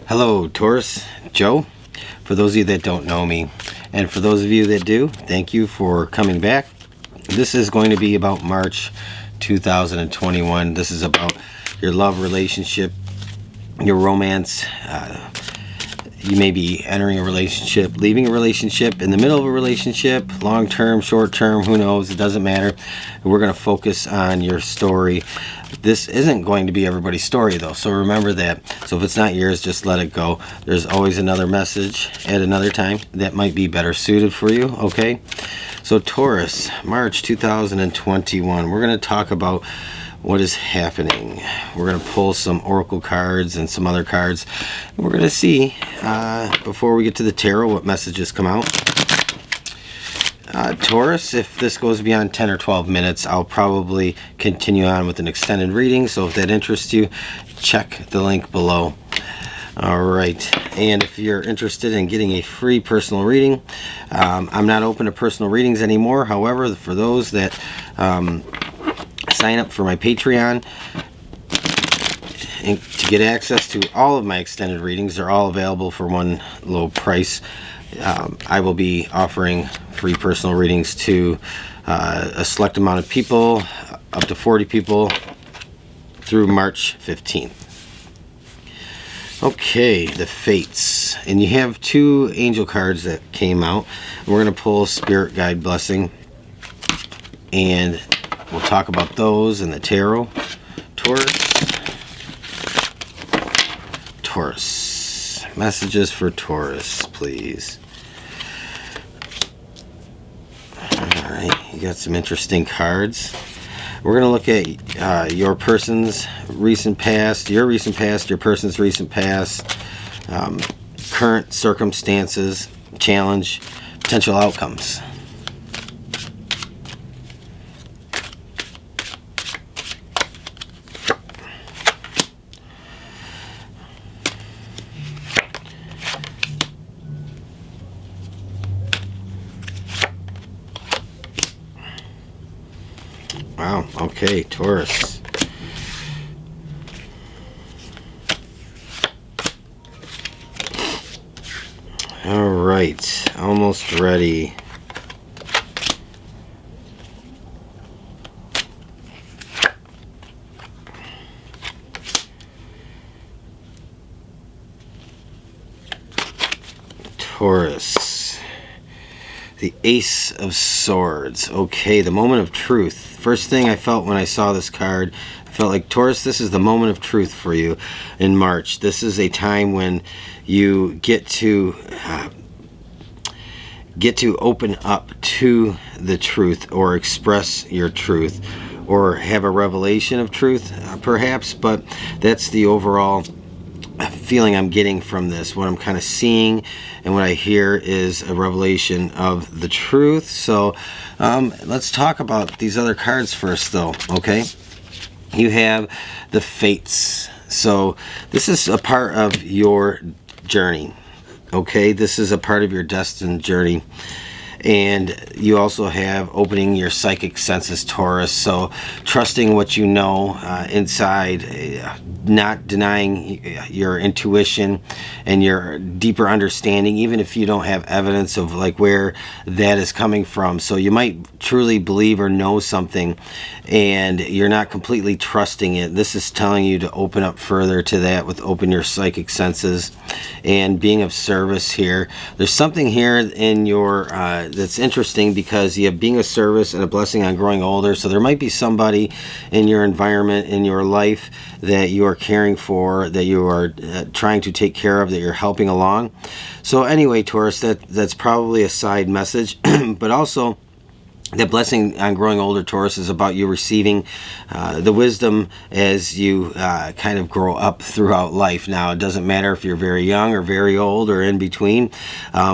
Hello, Taurus. Joe. For those of you that don't know me, and for those of you that do, thank you for coming back. This is going to be about March 2021. This is about your love relationship, your romance. You may be entering a relationship, leaving a relationship, in the middle of a relationship, long term, short term, who knows, it doesn't matter. We're going to focus on your story. This isn't going to be everybody's story though, so remember that. So if it's not yours, just let it go. There's always another message at another time that might be better suited for you, okay? So Taurus, March 2021, we're going to talk about what is happening. We're going to pull some oracle cards and some other cards. We're going to see, before we get to the tarot, what messages come out. Taurus, if this goes beyond 10 or 12 minutes, I'll probably continue on with an extended reading. So if that interests you, check the link below. Alright, and if you're interested in getting a free personal reading, I'm not open to personal readings anymore. However, for those that sign up for my Patreon and to get access to all of my extended readings, they're all available for one low price. I will be offering free personal readings to a select amount of people, up to 40 people, through March 15th. Okay, the Fates. And you have two angel cards that came out. We're going to pull Spirit Guide Blessing, and we'll talk about those in the tarot. Taurus. Messages for Taurus, please. Alright, you got some interesting cards. We're going to look at your person's recent past, your person's recent past, current circumstances, challenge, potential outcomes. Wow, okay, Taurus. All right, almost ready. Taurus. The Ace of Swords. Okay, the moment of truth. First thing I felt when I saw this card, I felt like, Taurus, this is the moment of truth for you in March. This is a time when you get to open up to the truth, or express your truth, or have a revelation of truth, perhaps. But that's the overall feeling I'm getting from this. What I'm kind of seeing and what I hear is a revelation of the truth. So let's talk about these other cards first though, okay? You have the Fates. So this is a part of your journey, okay? This is a part of your destined journey. And you also have opening your psychic senses, Taurus. So trusting what you know inside, not denying your intuition and your deeper understanding, even if you don't have evidence of like where that is coming from. So you might truly believe or know something and you're not completely trusting it. This is telling you to open up further to that with open your psychic senses and being of service here. There's something here in your that's interesting, because you have being of service and a blessing on growing older. So there might be somebody in your environment, in your life, that you are caring for, that you are trying to take care of, that you're helping along. So anyway, Taurus, that's probably a side message. But also, that blessing on growing older, Taurus, is about you receiving the wisdom as you kind of grow up throughout life. Now, it doesn't matter if you're very young or very old or in between.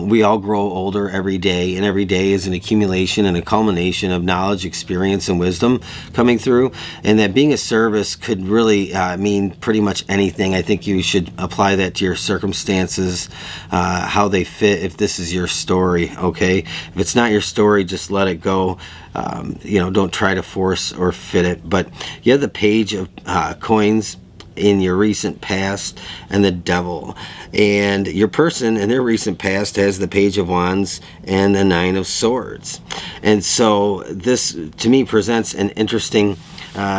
We all grow older every day, and every day is an accumulation and a culmination of knowledge, experience, and wisdom coming through. And that being a service could really mean pretty much anything. I think you should apply that to your circumstances, how they fit, if this is your story, okay? If it's not your story, just let it go. Don't try to force or fit it. But you have the Page of Coins in your recent past and the devil. And your person in their recent past has the Page of Wands and the Nine of Swords. And so this, to me, presents an interesting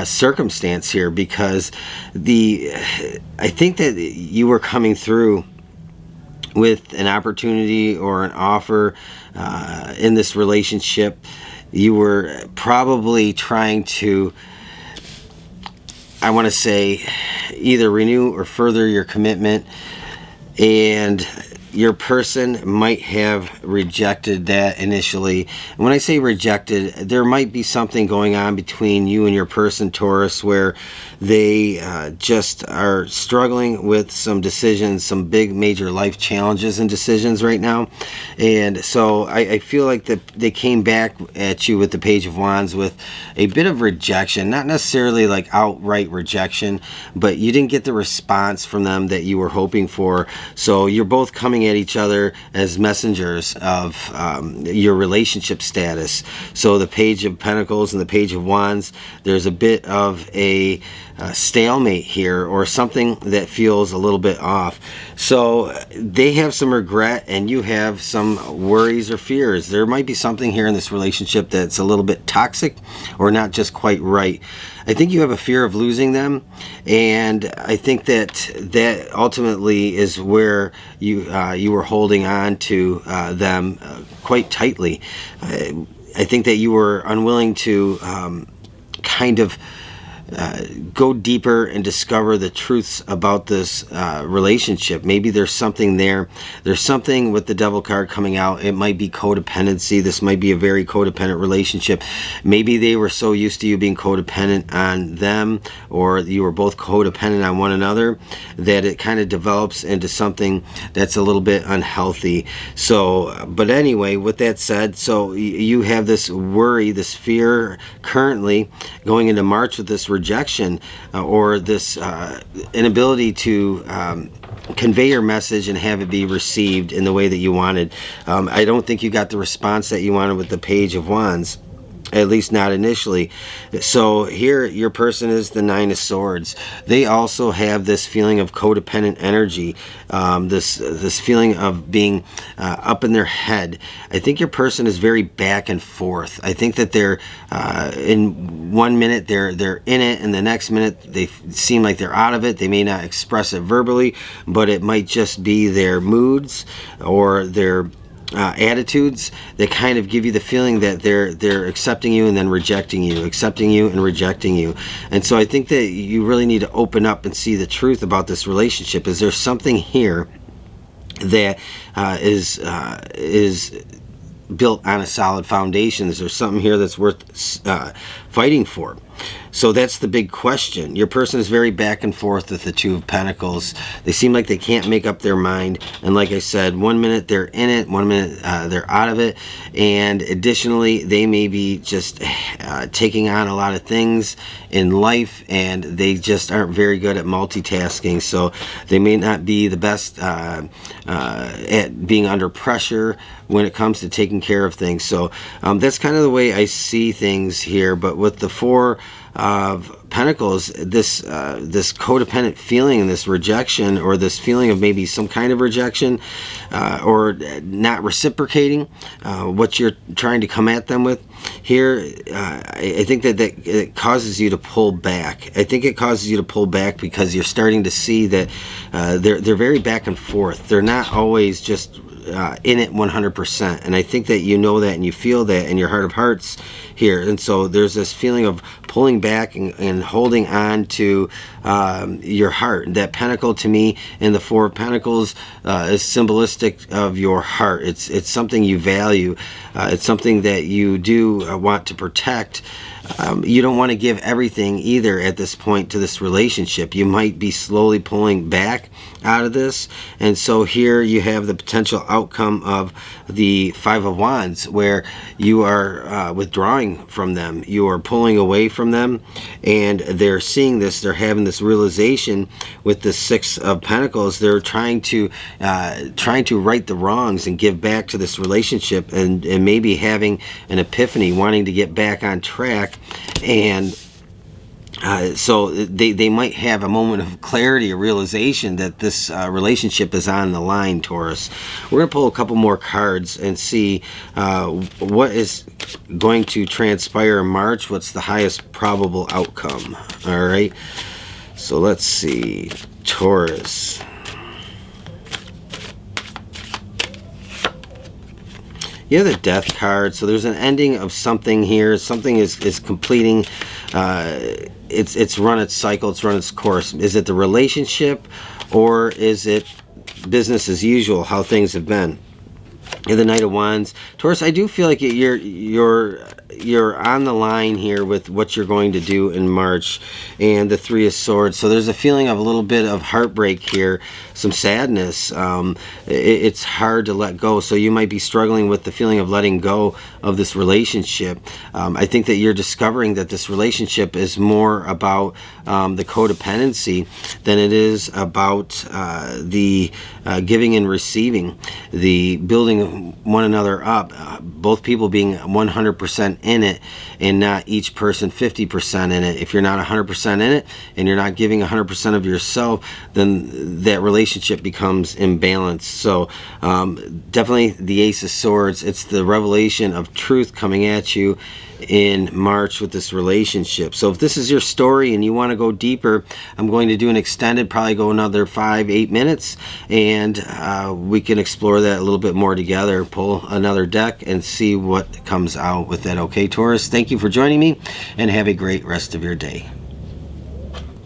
circumstance here, because I think that you were coming through with an opportunity or an offer in this relationship. You were probably trying to, I want to say, either renew or further your commitment, and your person might have rejected that initially. And when I say rejected, there might be something going on between you and your person, Taurus, where they just are struggling with some decisions, some big major life challenges and decisions right now. And so I feel like that they came back at you with the Page of Wands with a bit of rejection, not necessarily like outright rejection, but you didn't get the response from them that you were hoping for. So you're both coming at each other as messengers of your relationship status. So the Page of Pentacles and the Page of Wands, there's a bit of a stalemate here, or something that feels a little bit off. So they have some regret and you have some worries or fears. There might be something here in this relationship that's a little bit toxic or not just quite right. I think you have a fear of losing them, and I think that ultimately is where you were holding on to them quite tightly. I think that you were unwilling to kind of go deeper and discover the truths about this relationship. Maybe there's something there. There's something with the Devil card coming out. It might be codependency. This might be a very codependent relationship. Maybe they were so used to you being codependent on them, or you were both codependent on one another, that it kind of develops into something that's a little bit unhealthy. So, but anyway, with that said, so you have this worry, this fear currently going into March with this rejection, or this inability to convey your message and have it be received in the way that you wanted. I don't think you got the response that you wanted with the Page of Wands, at least not initially. So here your person is the Nine of Swords. They also have this feeling of codependent energy, this feeling of being up in their head. I think your person is very back and forth. I think that they're in one minute they're in it, and the next minute they seem like they're out of it. They may not express it verbally, but it might just be their moods or their attitudes that kind of give you the feeling that they're accepting you and then rejecting you, accepting you and rejecting you. And so I think that you really need to open up and see the truth about this relationship. Is there something here that is built on a solid foundation? Is there something here that's worth fighting for? So that's the big question. Your person is very back and forth with the Two of Pentacles. They seem like they can't make up their mind. And like I said, one minute they're in it, one minute they're out of it. And additionally, they may be just taking on a lot of things in life, and they just aren't very good at multitasking. So they may not be the best at being under pressure when it comes to taking care of things. So that's kind of the way I see things here. But with the Four of Pentacles, this codependent feeling and this rejection, or this feeling of maybe some kind of rejection, or not reciprocating what you're trying to come at them with here, I think that it causes you to pull back. I think it causes you to pull back because you're starting to see that they're very back and forth. They're not always just in it 100%, and I think that you know that and you feel that in your heart of hearts here. And so there's this feeling of pulling back and holding on to your heart. That pentacle, to me, in the Four of Pentacles, is symbolistic of your heart. It's something you value. It's something that you do want to protect. You don't want to give everything either at this point to this relationship. You might be slowly pulling back out of this. And so here you have the potential outcome of the Five of Wands, where you are withdrawing from them. You are pulling away from them, and they're seeing this. They're having this realization with the Six of Pentacles. They're trying to right the wrongs and give back to this relationship, and maybe having an epiphany, wanting to get back on track. And So they might have a moment of clarity or realization that this relationship is on the line, Taurus. We're going to pull a couple more cards and see what is going to transpire in March. What's the highest probable outcome? All right. So let's see. Taurus. You have the Death card, so there's an ending of something here. Something is completing. It's run its cycle. It's run its course. Is it the relationship, or is it business as usual? How things have been. The Knight of Wands, Taurus. I do feel like you're on the line here with what you're going to do in March, and the Three of Swords. So there's a feeling of a little bit of heartbreak here, some sadness. It's hard to let go. So you might be struggling with the feeling of letting go of this relationship. I think that you're discovering that this relationship is more about the codependency than it is about the giving and receiving, the building one another up, both people being 100% in it and not each person 50% in it. If you're not 100% in it and you're not giving 100% of yourself, then that relationship becomes imbalanced. So definitely the Ace of Swords. It's the revelation of truth coming at you in March with this relationship. So if this is your story and you want to go deeper, I'm going to do an extended, probably go another 5-8 minutes, and we can explore that a little bit more together, pull another deck and see what comes out with that. Okay, Taurus, thank you for joining me, and have a great rest of your day.